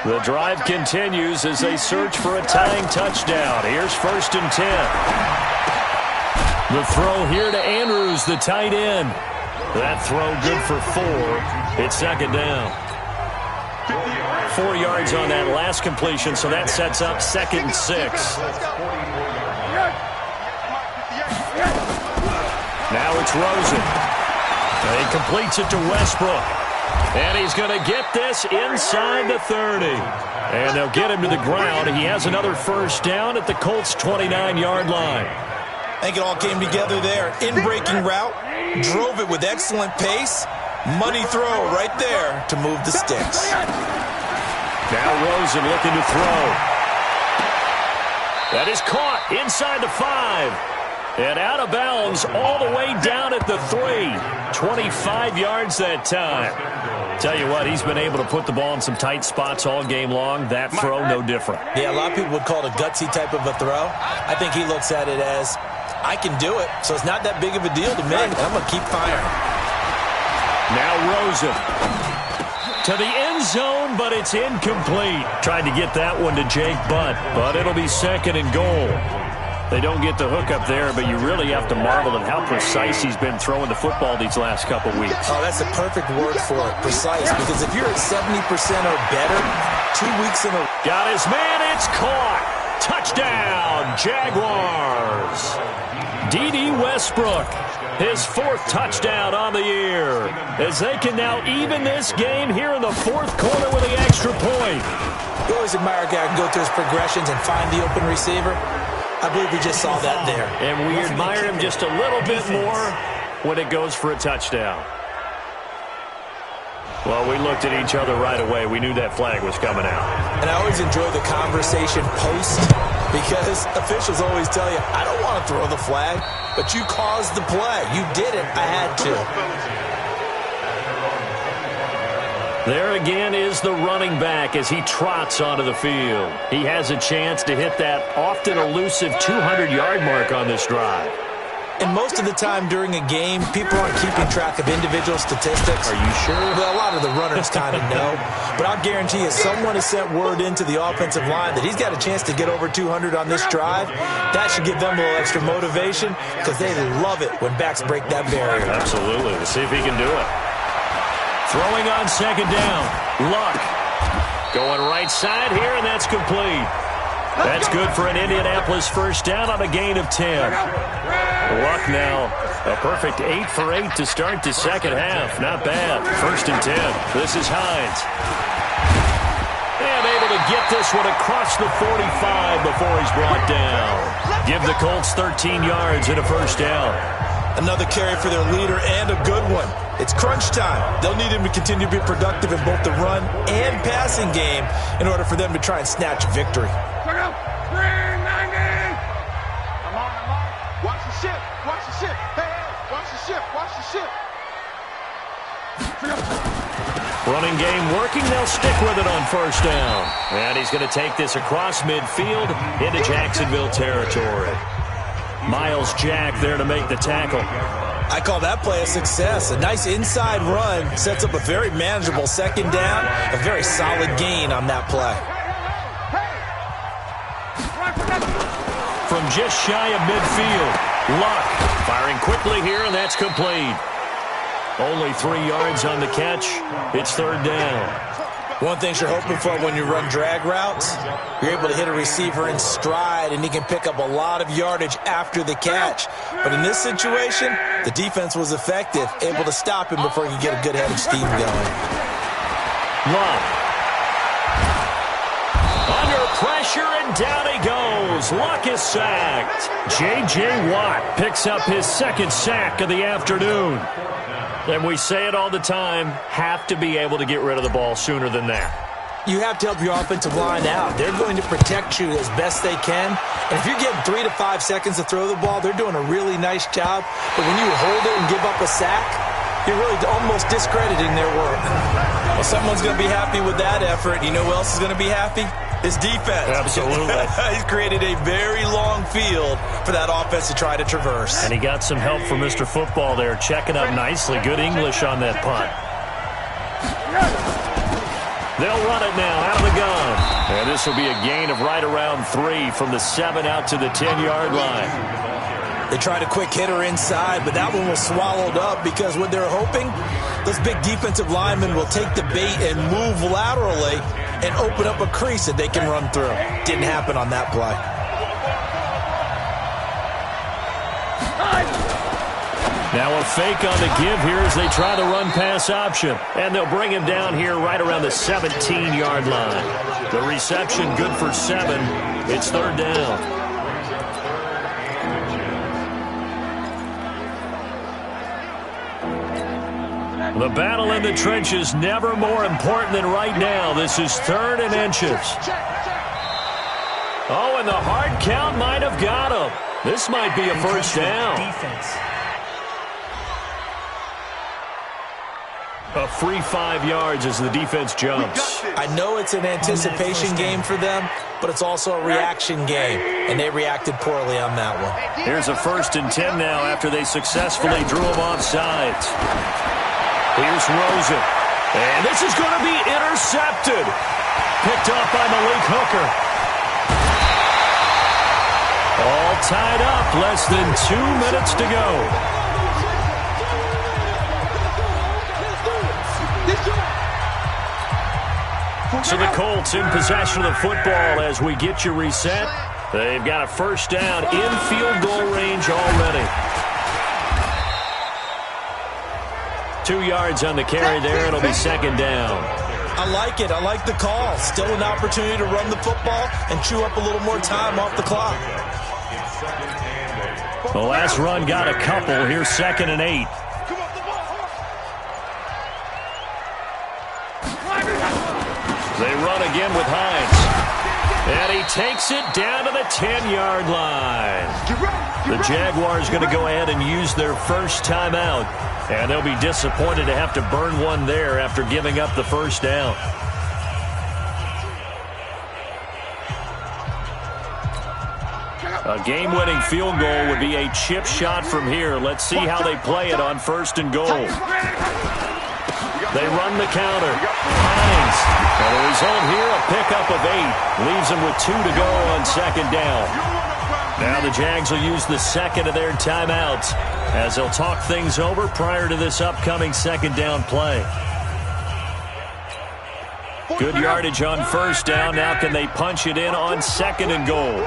The drive continues as they search for a tying touchdown. Here's 1st and 10. The throw here to Andrews, the tight end. That throw good for 4. It's 2nd down. 4 yards on that last completion, so that sets up 2nd and 6. Now it's Rosen. He completes it to Westbrook. And he's going to get this inside the 30. And they'll get him to the ground. He has another 1st down at the Colts' 29-yard line. I think it all came together there. In-breaking route, drove it with excellent pace. Money throw right there to move the sticks. Now Rosen looking to throw. That is caught inside the 5. And out of bounds all the way down at the 3. 25 yards that time. Tell you what, he's been able to put the ball in some tight spots all game long. That throw, no different. Yeah, a lot of people would call it a gutsy type of a throw. I think he looks at it as, I can do it, so it's not that big of a deal to me. I'm going to keep firing. Now Rosen to the end zone, but it's incomplete. Tried to get that one to Jake Butt, but it'll be 2nd and goal. They don't get the hook up there, but you really have to marvel at how precise he's been throwing the football these last couple weeks. Oh, that's the perfect word for it, precise, because if you're at 70% or better, 2 weeks in a... Got his man, it's caught. Touchdown, Jaguars. D.D. Westbrook, his 4th touchdown on the year, as they can now even this game here in the 4th quarter with the extra point. You always admire a guy who can go through his progressions and find the open receiver. I believe we just saw that there. And we admire him just a little bit more when it goes for a touchdown. Well, we looked at each other right away. We knew that flag was coming out. And I always enjoy the conversation post, because officials always tell you, I don't want to throw the flag, but you caused the play. You did it. I had to. There again is the running back as he trots onto the field. He has a chance to hit that often elusive 200-yard mark on this drive. And most of the time during a game, people aren't keeping track of individual statistics. Are you sure? Well, a lot of the runners kind of know. But I'll guarantee you, someone has sent word into the offensive line that he's got a chance to get over 200 on this drive. That should give them a little extra motivation, because they love it when backs break that barrier. Absolutely. Let's see if he can do it. Throwing on 2nd down. Luck. Going right side here, and that's complete. That's good for an Indianapolis 1st down on a gain of 10. Luck now. A perfect 8 for 8 to start the 2nd half. Not bad. 1st and 10. This is Hines. And able to get this one across the 45 before he's brought down. Give the Colts 13 yards and a 1st down. Another carry for their leader, and a good one. It's crunch time. They'll need him to continue to be productive in both the run and passing game in order for them to try and snatch victory. Check out. 390. I'm on. Watch the ship. Watch the ship. Hey, watch the ship. Watch the ship. Running game working. They'll stick with it on 1st down. And he's going to take this across midfield into Jacksonville territory. Miles Jack there to make the tackle. I call that play a success. A nice inside run sets up a very manageable 2nd down. A very solid gain on that play. From just shy of midfield, Luck firing quickly here, and that's complete. Only 3 yards on the catch. It's 3rd down. One thing you're hoping for when you run drag routes, you're able to hit a receiver in stride, and he can pick up a lot of yardage after the catch. But in this situation, the defense was effective, able to stop him before he could get a good head of steam going. Luck. Under pressure, and down he goes. Luck is sacked. J.J. Watt picks up his 2nd sack of the afternoon. And we say it all the time, have to be able to get rid of the ball sooner than that. You have to help your offensive line out. They're going to protect you as best they can. And if you're getting 3 to 5 seconds to throw the ball, they're doing a really nice job. But when you hold it and give up a sack, You're really almost discrediting their work. Well, someone's going to be happy with that effort. You know who else is going to be happy? His defense. Absolutely. He's created a very long field for that offense to try to traverse. And he got some help from Mr. Football there, checking up nicely. Good English on that punt. They'll run it now out of the gun. And this will be a gain of right around 3 from the 7 out to the 10-yard line. They tried a quick hitter inside, but that one was swallowed up because what they're hoping, those big defensive linemen will take the bait and move laterally and open up a crease that they can run through. Didn't happen on that play. Now a fake on the give here as they try the run-pass option. And they'll bring him down here right around the 17-yard line. The reception good for 7. It's 3rd down. The battle in the trenches never more important than right now. This is 3rd and inches. Oh, and the hard count might have got him. This might be a first down. Defense. A free 5 yards as the defense jumps. I know it's an anticipation game for them, but it's also a reaction game, and they reacted poorly on that one. Here's a 1st and 10 now after they successfully drew him off sides. Here's Rosen. And this is going to be intercepted. Picked off by Malik Hooker. All tied up. Less than 2 minutes to go. So the Colts in possession of the football as we get you reset. They've got a first down in field goal range already. 2 yards on the carry there. It'll be 2nd down. I like it. I like the call. Still an opportunity to run the football and chew up a little more time off the clock. The last run got a couple. Here's 2nd and 8. They run again with Hines. And he takes it down to the 10-yard line. The Jaguars going to go ahead and use their first timeout. And they'll be disappointed to have to burn one there after giving up the first down. A game-winning field goal would be a chip shot from here. Let's see how they play it on 1st and goal. They run the counter. Hines. And the result here, a pickup of 8. Leaves them with 2 to go on 2nd down. Now the Jags will use the 2nd of their timeouts as they'll talk things over prior to this upcoming 2nd down play. Good yardage on 1st down. Now can they punch it in on 2nd and goal?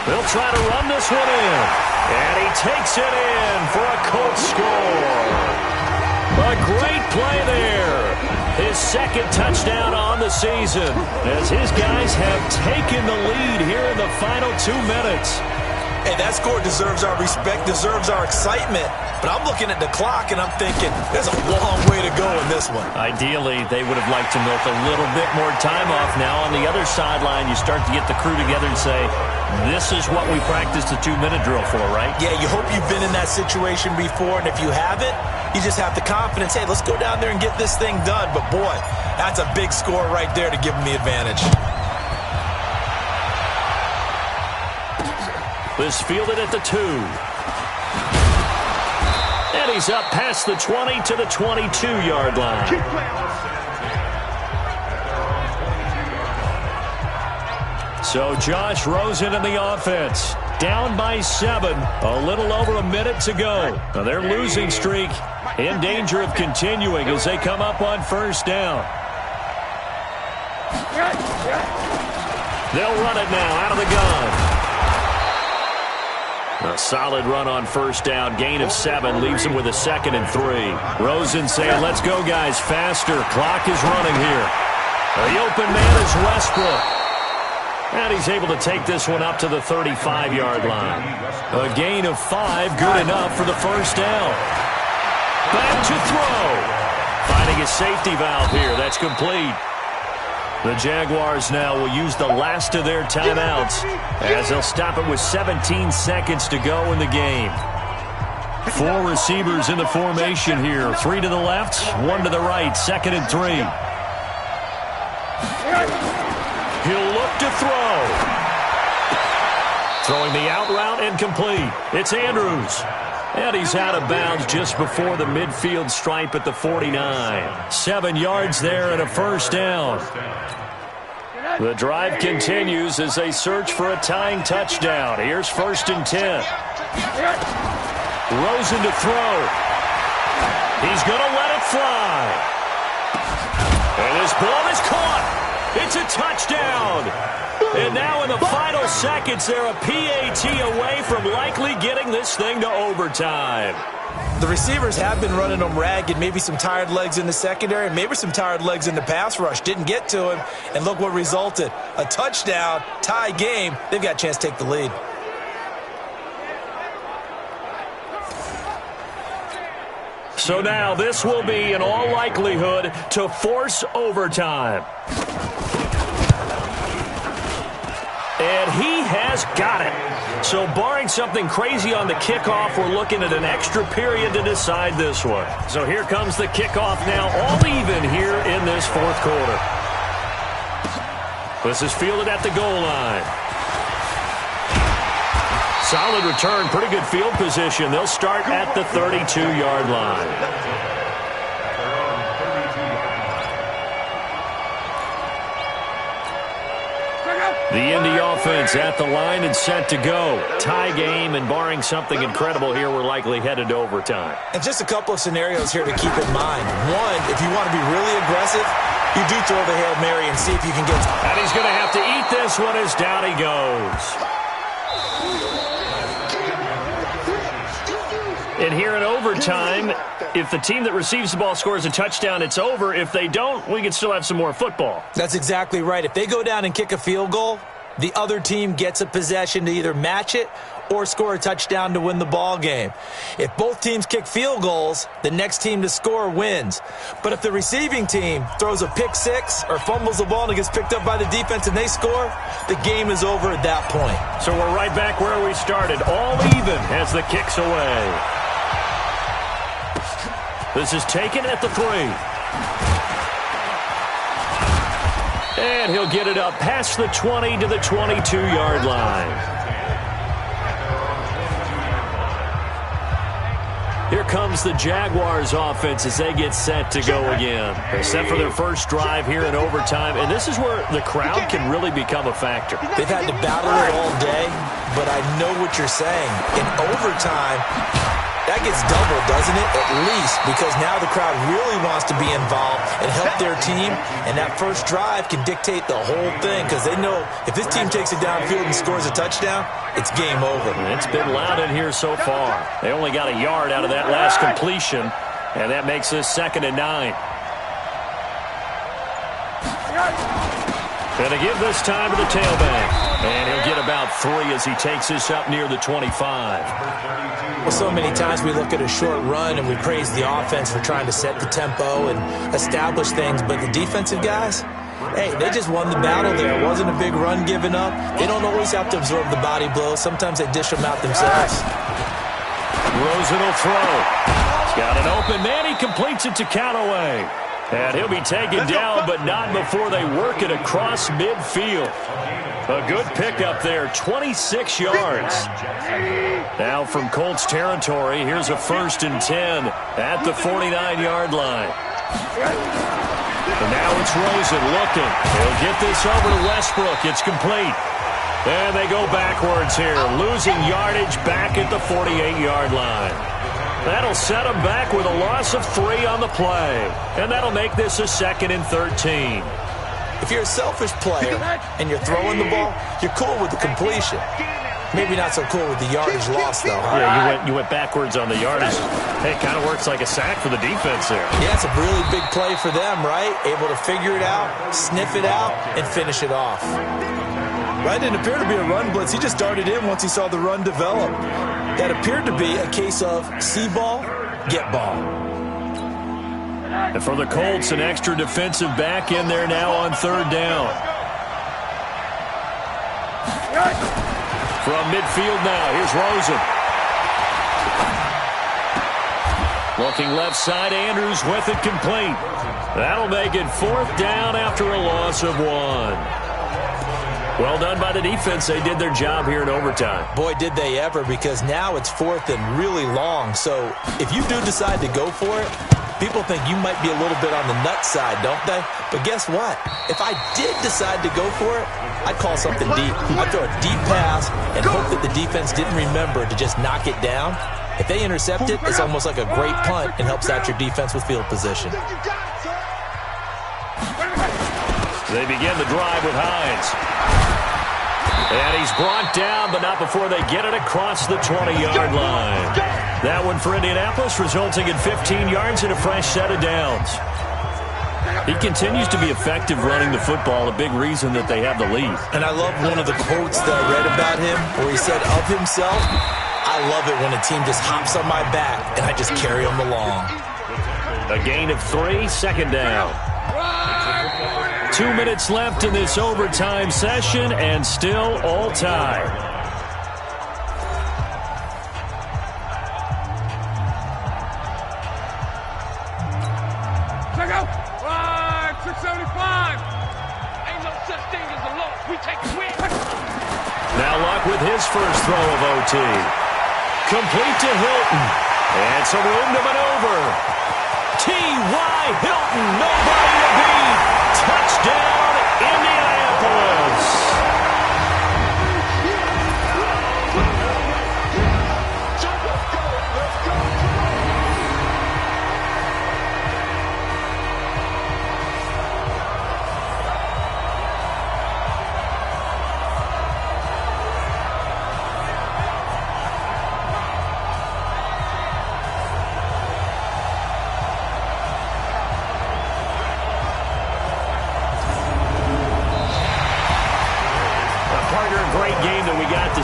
They'll try to run this one in. And he takes it in for a Colts score. A great play there. His 2nd touchdown on the season as his guys have taken the lead here in the final 2 minutes. Hey, that score deserves our respect, deserves our excitement. But I'm looking at the clock, and I'm thinking there's a long way to go in this one. Ideally, they would have liked to milk a little bit more time off. Now on the other sideline, you start to get the crew together and say, this is what we practiced the 2-minute drill for, right? Yeah, you hope you've been in that situation before, and if you haven't, you just have the confidence, hey, let's go down there and get this thing done. But, boy, that's a big score right there to give them the advantage. This fielded at the 2. And he's up past the 20 to the 22-yard line. So Josh Rosen in the offense. Down by 7. A little over a minute to go. Now their losing streak in danger of continuing as they come up on 1st down. They'll run it now out of the gun. A solid run on 1st down. Gain of 7 leaves him with a 2nd and 3. Rosen saying, let's go, guys, faster. Clock is running here. The open man is Westbrook. And he's able to take this one up to the 35-yard line. A gain of 5, good enough for the 1st down. Back to throw. Finding a safety valve here. That's complete. The Jaguars now will use the last of their timeouts as they'll stop it with 17 seconds to go in the game. 4 receivers in the formation here. 3 to the left, 1 to the right. 2nd and 3. He'll look to throw. Throwing the out route and complete. It's Andrews. And he's out of bounds just before the midfield stripe at the 49. 7 yards there and a first down. The drive continues as they search for a tying touchdown. Here's 1st and 10. Rosen to throw. He's going to let it fly. And his ball is caught. It's a touchdown. And now in the final seconds, they're a PAT away from likely getting this thing to overtime. The receivers have been running them ragged. Maybe some tired legs in the secondary, maybe some tired legs in the pass rush. Didn't get to him, and look what resulted. A touchdown, tie game. They've got a chance to take the lead. So now this will be, in all likelihood, to force overtime. And he has got it. So barring something crazy on the kickoff, we're looking at an extra period to decide this one. So here comes the kickoff now, all even here in this 4th quarter. This is fielded at the goal line. Solid return, pretty good field position. They'll start at the 32-yard line. The Indy offense at the line and set to go. Tie game, and barring something incredible here, we're likely headed to overtime. And just a couple of scenarios here to keep in mind. One, if you want to be really aggressive, you do throw the Hail Mary and see if you can get... And he's going to have to eat this one as down he goes. And here in overtime, if the team that receives the ball scores a touchdown, it's over. If they don't, we can still have some more football. That's exactly right. If they go down and kick a field goal, the other team gets a possession to either match it or score a touchdown to win the ball game. If both teams kick field goals, the next team to score wins. But if the receiving team throws a pick six or fumbles the ball and it gets picked up by the defense and they score, the game is over at that point. So we're right back where we started, all even as the kick's away. This is taken at the 3. And he'll get it up past the 20 to the 22-yard line. Here comes the Jaguars offense as they get set to go again. They're set for their first drive here in overtime, and this is where the crowd can really become a factor. They've had to battle it all day, but I know what you're saying. In overtime, that gets doubled, doesn't it? At least, because now the crowd really wants to be involved and help their team, and that first drive can dictate the whole thing because they know if this team takes it downfield and scores a touchdown, it's game over. It's been loud in here so far. They only got a yard out of that last completion, and that makes this 2nd and 9. Going to give this time to the tailback. And he'll get about 3 as he takes this up near the 25. Well, so many times we look at a short run and we praise the offense for trying to set the tempo and establish things, but the defensive guys, hey, they just won the battle there. It wasn't a big run given up. They don't always have to absorb the body blows. Sometimes they dish them out themselves. Rosen will throw. He's got an open man. He completes it to Callaway. And he'll be taken down, but not before they work it across midfield. A good pickup there, 26 yards. Now from Colts territory, here's a 1st and 10 at the 49-yard line. And now it's Rosen looking. He'll get this over to Westbrook. It's complete. And they go backwards here, losing yardage back at the 48-yard line. That'll set them back with a loss of 3 on the play. And that'll make this a 2nd and 13. If you're a selfish player and you're throwing the ball, you're cool with the completion. Maybe not so cool with the yardage loss, though. Huh? Yeah, you went backwards on the yardage. Hey, it kind of works like a sack for the defense there. Yeah, it's a really big play for them, right? Able to figure it out, sniff it out, and finish it off. Right, didn't appear to be a run blitz. He just darted in once he saw the run develop. That appeared to be a case of see ball, get ball. And for the Colts, an extra defensive back in there now on third down. From midfield now, here's Rosen. Looking left side, Andrews with it complete. That'll make it fourth down after a loss of 1. Well done by the defense. They did their job here in overtime. Boy, did they ever, because now it's fourth and really long. So if you do decide to go for it, people think you might be a little bit on the nut side, don't they? But guess what? If I did decide to go for it, I'd call something deep. I'd throw a deep pass and hope that the defense didn't remember to just knock it down. If they intercept it, it's almost like a great punt and helps out your defense with field position. They begin the drive with Hines. And he's brought down, but not before they get it across the 20-yard line. That one for Indianapolis, resulting in 15 yards and a fresh set of downs. He continues to be effective running the football, a big reason that they have the lead. And I love one of the quotes that I read about him where he said of himself, "I love it when a team just hops on my back and I just carry them along." A gain of 3, second down. 2 minutes left in this overtime session, and still all tied. Check out. 675. Ain't no such thing as a loss. We take a win. Now Luck with his first throw of OT. Complete to Hilton. And some room to maneuver. T.Y. Hilton, nobody to beat. Touchdown, Indianapolis.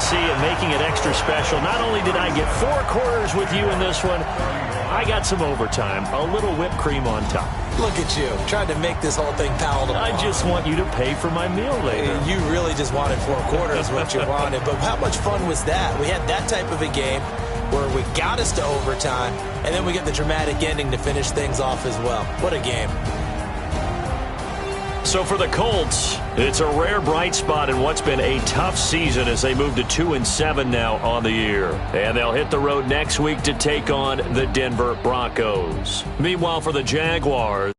See it, making it extra special. Not only did I get 4 quarters with you in this one, I got some overtime, a little whipped cream on top. Look at you, trying to make this whole thing palatable. I just want you to pay for my meal later. You really just wanted 4 quarters, what you wanted. But how much fun was that? We had that type of a game where we got us to overtime, and then we get the dramatic ending to finish things off as well. What a game. So for the Colts, it's a rare bright spot in what's been a tough season as they move to 2-7 now on the year. And they'll hit the road next week to take on the Denver Broncos. Meanwhile, for the Jaguars,